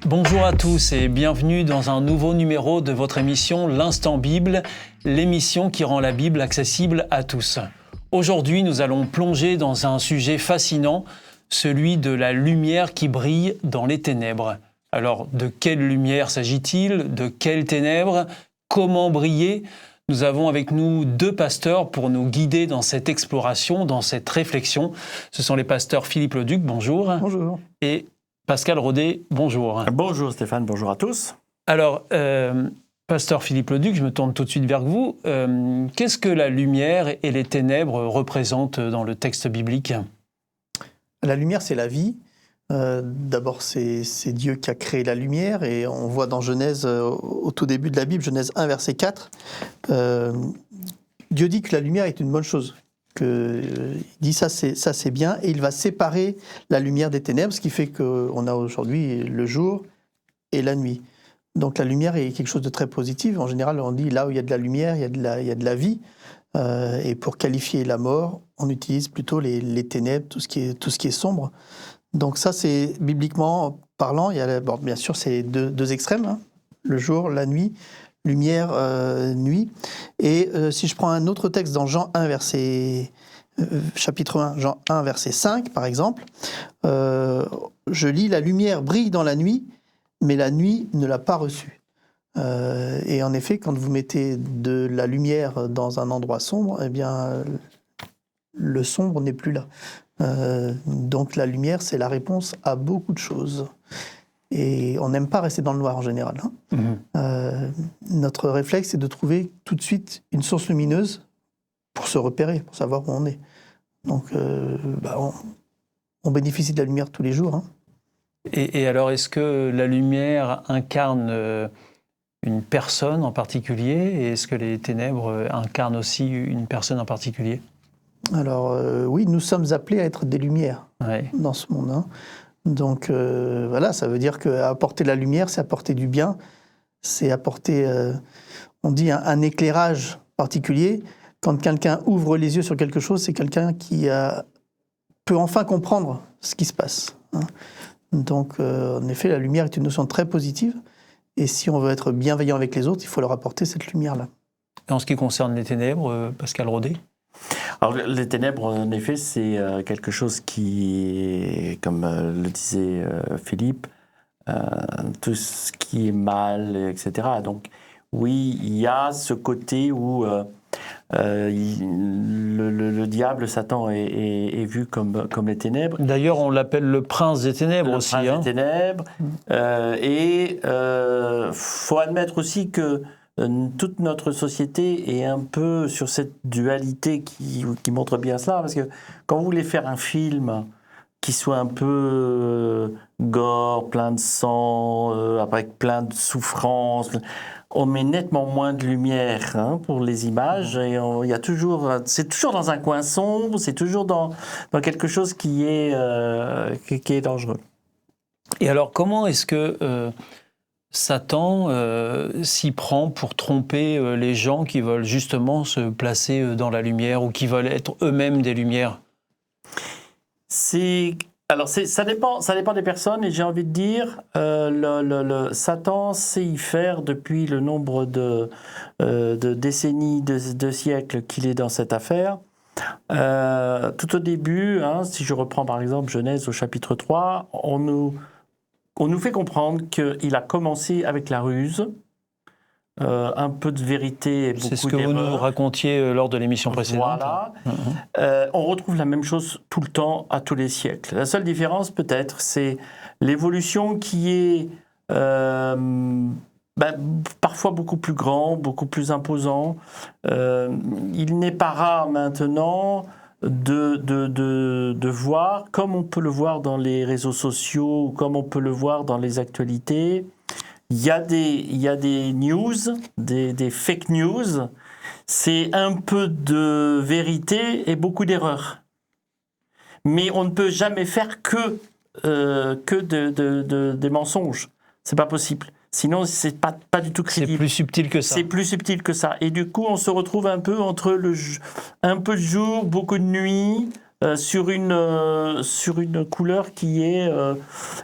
Bonjour à tous et bienvenue dans un nouveau numéro de votre émission L'Instant Bible, l'émission qui rend la Bible accessible à tous. Aujourd'hui, nous allons plonger dans un sujet fascinant, celui de la lumière qui brille dans les ténèbres. Alors, de quelle lumière s'agit-il? De quelles ténèbres? Comment briller? Nous avons avec nous deux pasteurs pour nous guider dans cette exploration, dans cette réflexion. Ce sont les pasteurs Philippe Leduc, bonjour. Bonjour. Et Pascal Rodet, bonjour. Bonjour Stéphane, bonjour à tous. Alors, pasteur Philippe Leduc, je me tourne tout de suite vers vous. Qu'est-ce que la lumière et les ténèbres représentent dans le texte biblique? La lumière, c'est la vie. D'abord, c'est Dieu qui a créé la lumière, et on voit dans Genèse, au tout début de la Bible, Genèse 1, verset 4, Dieu dit que la lumière est une bonne chose. Il dit ça c'est bien, et il va séparer la lumière des ténèbres, ce qui fait qu'on a aujourd'hui le jour et la nuit. Donc la lumière est quelque chose de très positif. En général, on dit là où il y a de la lumière, il y a de la vie. Et pour qualifier la mort, on utilise plutôt les ténèbres, tout ce qui est sombre. Donc ça, c'est bibliquement parlant. Bien sûr, c'est deux extrêmes, hein, le jour, la nuit, lumière, nuit. Et si je prends un autre texte dans Jean 1, chapitre 1, Jean 1, verset 5, par exemple, je lis « La lumière brille dans la nuit, mais la nuit ne l'a pas reçue ». Et en effet, quand vous mettez de la lumière dans un endroit sombre, eh bien, le sombre n'est plus là. Donc la lumière, c'est la réponse à beaucoup de choses. Et on n'aime pas rester dans le noir en général. Hein. Notre réflexe, c'est de trouver tout de suite une source lumineuse pour se repérer, pour savoir où on est. Donc on bénéficie de la lumière tous les jours. Hein. Et alors, est-ce que la lumière incarne une personne en particulier? Et est-ce que les ténèbres incarnent aussi une personne en particulier? Alors oui, nous sommes appelés à être des lumières dans ce monde. Hein. Donc voilà, ça veut dire qu'apporter la lumière, c'est apporter du bien, c'est apporter, on dit, un éclairage particulier. Quand quelqu'un ouvre les yeux sur quelque chose, c'est quelqu'un qui peut enfin comprendre ce qui se passe. Hein. Donc en effet, la lumière est une notion très positive, et si on veut être bienveillant avec les autres, il faut leur apporter cette lumière-là. Et en ce qui concerne les ténèbres, Pascal Rodet? Alors, les ténèbres, en effet, c'est quelque chose qui, comme le disait Philippe, tout ce qui est mal, etc. Donc, oui, il y a ce côté où le diable, Satan, est vu comme les ténèbres. D'ailleurs, on l'appelle le prince des ténèbres aussi. Le prince des ténèbres. Et faut admettre aussi que toute notre société est un peu sur cette dualité qui montre bien cela, parce que quand vous voulez faire un film qui soit un peu gore, plein de sang, avec plein de souffrance, on met nettement moins de lumière pour les images, et c'est toujours dans un coin sombre, c'est toujours dans quelque chose qui est dangereux. Et alors, comment est-ce que Satan s'y prend pour tromper les gens qui veulent justement se placer dans la lumière, ou qui veulent être eux-mêmes des lumières? Ça dépend des personnes, et j'ai envie de dire, Satan sait y faire depuis le nombre de décennies, de siècles qu'il est dans cette affaire. Tout au début, si je reprends par exemple Genèse au chapitre 3, on nous fait comprendre qu'il a commencé avec la ruse, un peu de vérité et beaucoup d'erreurs. C'est ce que vous nous racontiez lors de l'émission précédente. Voilà. On retrouve la même chose tout le temps, à tous les siècles. La seule différence, peut-être, c'est l'évolution qui est parfois beaucoup plus grand, beaucoup plus imposant. Il n'est pas rare maintenant de voir, comme on peut le voir dans les réseaux sociaux, ou comme on peut le voir dans les actualités, il y a des news, des fake news, c'est un peu de vérité et beaucoup d'erreurs. Mais on ne peut jamais faire que des mensonges. C'est pas possible. Sinon, c'est pas du tout crédible. C'est plus subtil que ça. C'est plus subtil que ça. Et du coup, on se retrouve un peu entre un peu de jour, beaucoup de nuit, sur une couleur qui est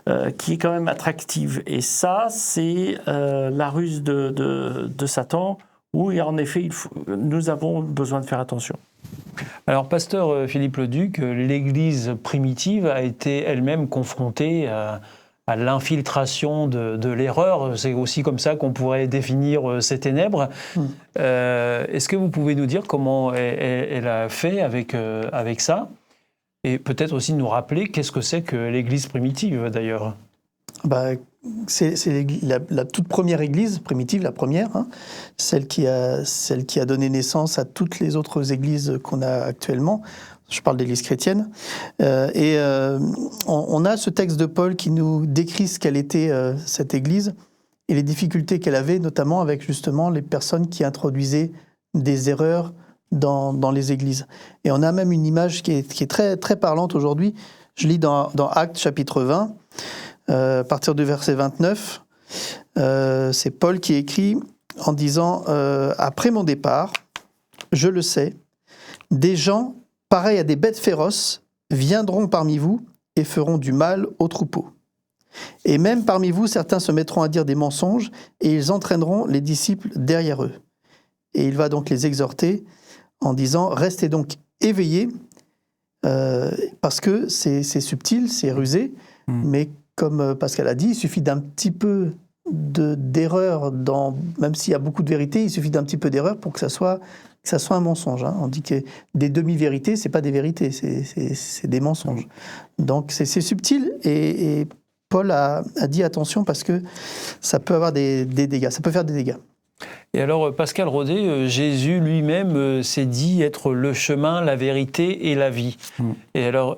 quand même attractive. Et ça, c'est la ruse de Satan, où en effet, nous avons besoin de faire attention. Alors, pasteur Philippe Leduc, l'Église primitive a été elle-même confrontée à l'infiltration de l'erreur. C'est aussi comme ça qu'on pourrait définir ces ténèbres. Est-ce que vous pouvez nous dire comment elle a fait avec ça? Et peut-être aussi nous rappeler qu'est-ce que c'est que l'Église primitive, d'ailleurs? C'est la toute première Église primitive, la première, hein, celle qui a donné naissance à toutes les autres églises qu'on a actuellement. Je parle d'Église chrétienne. On a ce texte de Paul qui nous décrit ce qu'elle était, cette Église, et les difficultés qu'elle avait, notamment avec justement les personnes qui introduisaient des erreurs dans les églises. Et on a même une image qui est très, très parlante aujourd'hui. Je lis dans Actes chapitre 20, à partir du verset 29, c'est Paul qui écrit en disant « Après mon départ, je le sais, des gens pareils à des bêtes féroces viendront parmi vous et feront du mal aux troupeaux. Et même parmi vous, certains se mettront à dire des mensonges et ils entraîneront les disciples derrière eux. » Et il va donc les exhorter en disant « Restez donc éveillés, parce que c'est subtil, c'est rusé, mais comme Pascal a dit, il suffit d'un petit peu d'erreur, même s'il y a beaucoup de vérité, il suffit d'un petit peu d'erreur pour que ça soit un mensonge. Hein. On dit que des demi-vérités, c'est pas des vérités, c'est des mensonges. Donc c'est subtil et Paul a dit attention parce que ça peut avoir des dégâts, ça peut faire des dégâts. Et alors, Pascal Rodet, Jésus lui-même s'est dit être le chemin, la vérité et la vie. Et alors,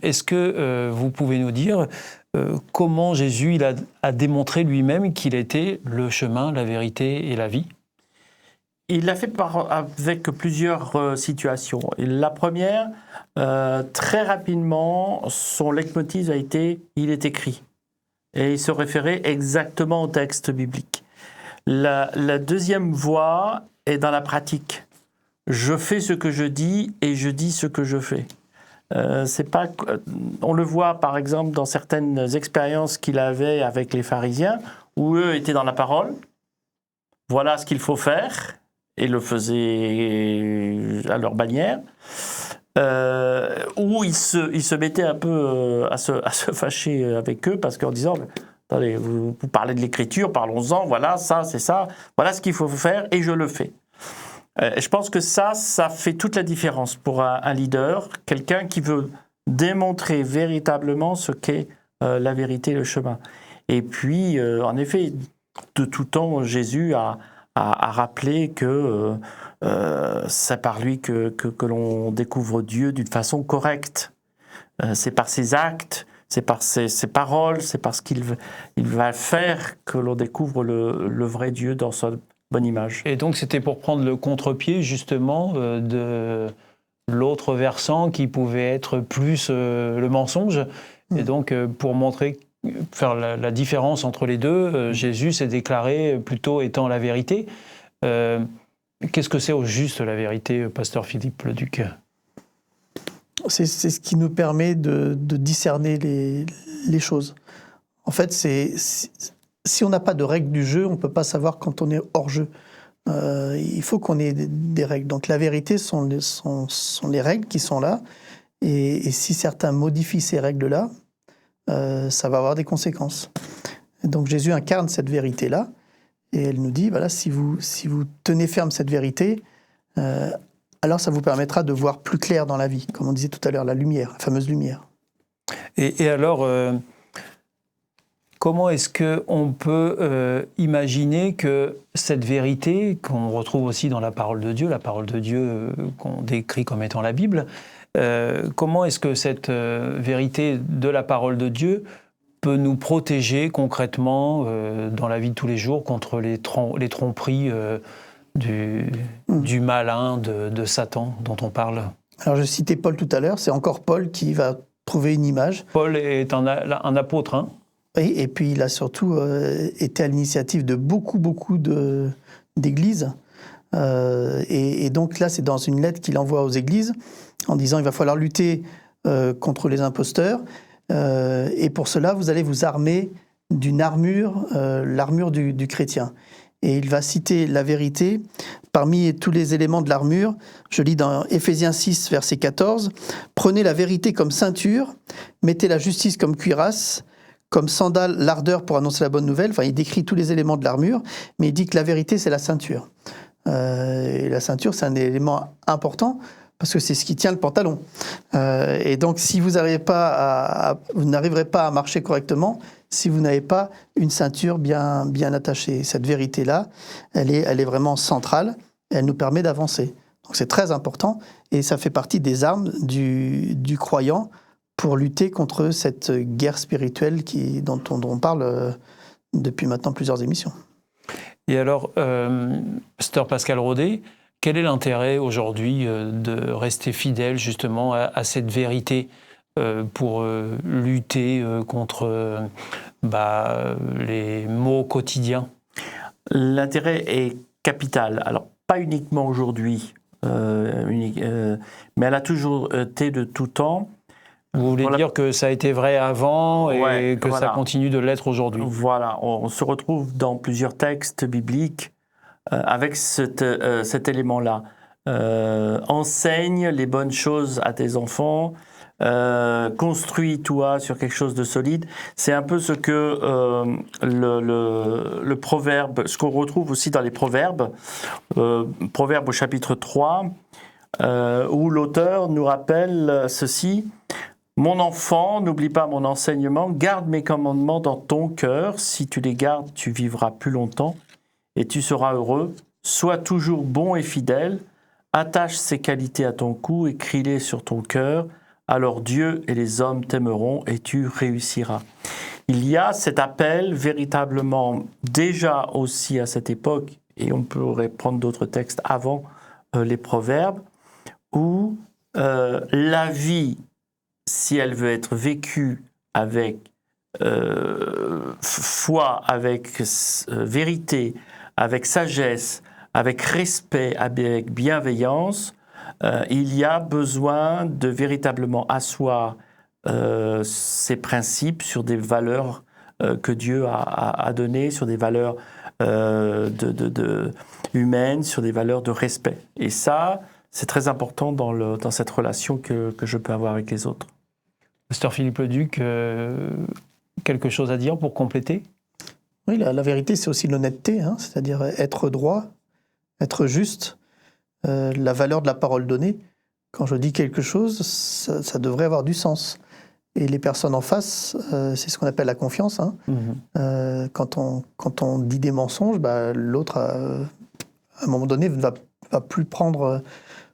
est-ce que vous pouvez nous dire comment Jésus a démontré lui-même qu'il était le chemin, la vérité et la vie? Il l'a fait avec plusieurs situations. Et la première, très rapidement, son leitmotiv a été « il est écrit ». Et il se référait exactement au texte biblique. La deuxième voie est dans la pratique. Je fais ce que je dis et je dis ce que je fais. C'est pas, on le voit par exemple dans certaines expériences qu'il avait avec les pharisiens, où eux étaient dans la parole. Voilà ce qu'il faut faire, et le faisaient à leur manière. Où ils se mettaient un peu à se fâcher avec eux, parce qu'en disant... Attendez, vous parlez de l'écriture, parlons-en, voilà, ça, c'est ça, voilà ce qu'il faut faire et je le fais. Je pense que ça fait toute la différence pour un leader, quelqu'un qui veut démontrer véritablement ce qu'est la vérité, le chemin. Et puis, en effet, de tout temps, Jésus a rappelé que c'est par lui que l'on découvre Dieu d'une façon correcte. C'est par ses actes, c'est par ses paroles, c'est parce qu'il va faire que l'on découvre le vrai Dieu dans sa bonne image. Et donc c'était pour prendre le contre-pied justement de l'autre versant qui pouvait être plus le mensonge. Et donc pour faire la différence entre les deux, Jésus s'est déclaré plutôt étant la vérité. Qu'est-ce que c'est au juste la vérité, pasteur Philippe Leduc ? C'est ce qui nous permet de discerner les choses. En fait, si on n'a pas de règles du jeu, on ne peut pas savoir quand on est hors jeu. Il faut qu'on ait des règles. Donc la vérité sont les règles qui sont là. Et si certains modifient ces règles-là, ça va avoir des conséquences. Et donc Jésus incarne cette vérité-là. Et elle nous dit, voilà, si vous tenez ferme cette vérité, alors ça vous permettra de voir plus clair dans la vie, comme on disait tout à l'heure, la lumière, la fameuse lumière. Et alors, comment est-ce qu'on peut imaginer que cette vérité, qu'on retrouve aussi dans la parole de Dieu qu'on décrit comme étant la Bible, comment est-ce que cette vérité de la parole de Dieu peut nous protéger concrètement dans la vie de tous les jours contre les tromperies du malin, de Satan dont on parle? Alors je citais Paul tout à l'heure, c'est encore Paul qui va trouver une image. Paul est un apôtre, hein? Oui, et puis il a surtout été à l'initiative de beaucoup d'églises. Et donc là, c'est dans une lettre qu'il envoie aux églises, en disant il va falloir lutter contre les imposteurs. Et pour cela, vous allez vous armer d'une armure, l'armure du chrétien. Et il va citer la vérité parmi tous les éléments de l'armure. Je lis dans Éphésiens 6, verset 14. « Prenez la vérité comme ceinture, mettez la justice comme cuirasse, comme sandale, l'ardeur pour annoncer la bonne nouvelle. » Enfin, il décrit tous les éléments de l'armure, mais il dit que la vérité, c'est la ceinture. Et la ceinture, c'est un élément important parce que c'est ce qui tient le pantalon. Et donc, si vous n'arriverez pas à marcher correctement, si vous n'avez pas une ceinture bien attachée. Cette vérité-là, elle est vraiment centrale, elle nous permet d'avancer. Donc c'est très important, et ça fait partie des armes du croyant pour lutter contre cette guerre spirituelle dont on parle depuis maintenant plusieurs émissions. Et alors, Pasteur Pascal Rodet, quel est l'intérêt aujourd'hui de rester fidèle justement à cette vérité pour lutter contre les maux quotidiens? L'intérêt est capital. Alors, pas uniquement aujourd'hui, mais elle a toujours été de tout temps. Vous voulez dire que ça a été vrai avant et que ça continue de l'être aujourd'hui? Voilà, on se retrouve dans plusieurs textes bibliques avec cet élément-là. Enseigne les bonnes choses à tes enfants, construis-toi sur quelque chose de solide. C'est un peu ce que le proverbe, ce qu'on retrouve aussi dans les proverbes, proverbe au chapitre 3, où l'auteur nous rappelle ceci: « Mon enfant, n'oublie pas mon enseignement, garde mes commandements dans ton cœur. Si tu les gardes, tu vivras plus longtemps et tu seras heureux. Sois toujours bon et fidèle. Attache ces qualités à ton cou, écris-les sur ton cœur. Alors Dieu et les hommes t'aimeront et tu réussiras. » Il y a cet appel véritablement déjà aussi à cette époque, et on pourrait prendre d'autres textes avant les proverbes, où la vie, si elle veut être vécue avec foi, avec vérité, avec sagesse, avec respect, avec bienveillance, il y a besoin de véritablement asseoir ces principes sur des valeurs que Dieu a données, sur des valeurs humaines, sur des valeurs de respect. Et ça, c'est très important dans cette relation que je peux avoir avec les autres. Pasteur Philippe Leduc, quelque chose à dire pour compléter? Oui, la vérité, c'est aussi l'honnêteté, c'est-à-dire être droit, être juste, la valeur de la parole donnée. Quand je dis quelque chose, ça devrait avoir du sens. Et les personnes en face, c'est ce qu'on appelle la confiance. Quand on dit des mensonges, l'autre, à un moment donné, ne va plus prendre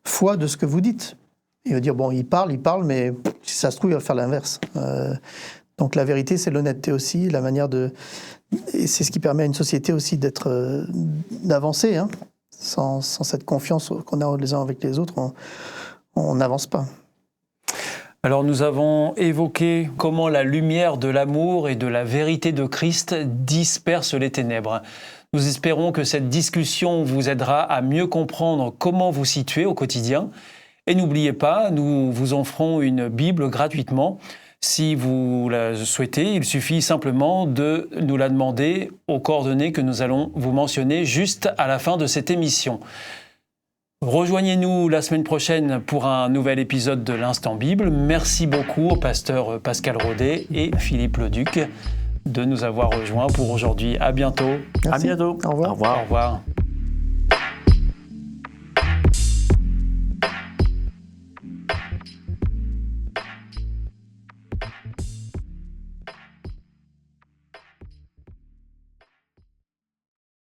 foi de ce que vous dites. Il va dire, bon, il parle, mais si ça se trouve, il va faire l'inverse. Donc la vérité, c'est l'honnêteté aussi, la manière de... Et c'est ce qui permet à une société aussi d'avancer. Sans cette confiance qu'on a les uns avec les autres, on n'avance pas. Alors nous avons évoqué comment la lumière de l'amour et de la vérité de Christ disperse les ténèbres. Nous espérons que cette discussion vous aidera à mieux comprendre comment vous situer au quotidien. Et n'oubliez pas, nous vous offrons une Bible gratuitement. Si vous la souhaitez, il suffit simplement de nous la demander aux coordonnées que nous allons vous mentionner juste à la fin de cette émission. Rejoignez-nous la semaine prochaine pour un nouvel épisode de l'Instant Bible. Merci beaucoup au pasteur Pascal Rodet et Philippe Leduc de nous avoir rejoints pour aujourd'hui. À bientôt. Merci. À bientôt. Au revoir. Au revoir. Au revoir.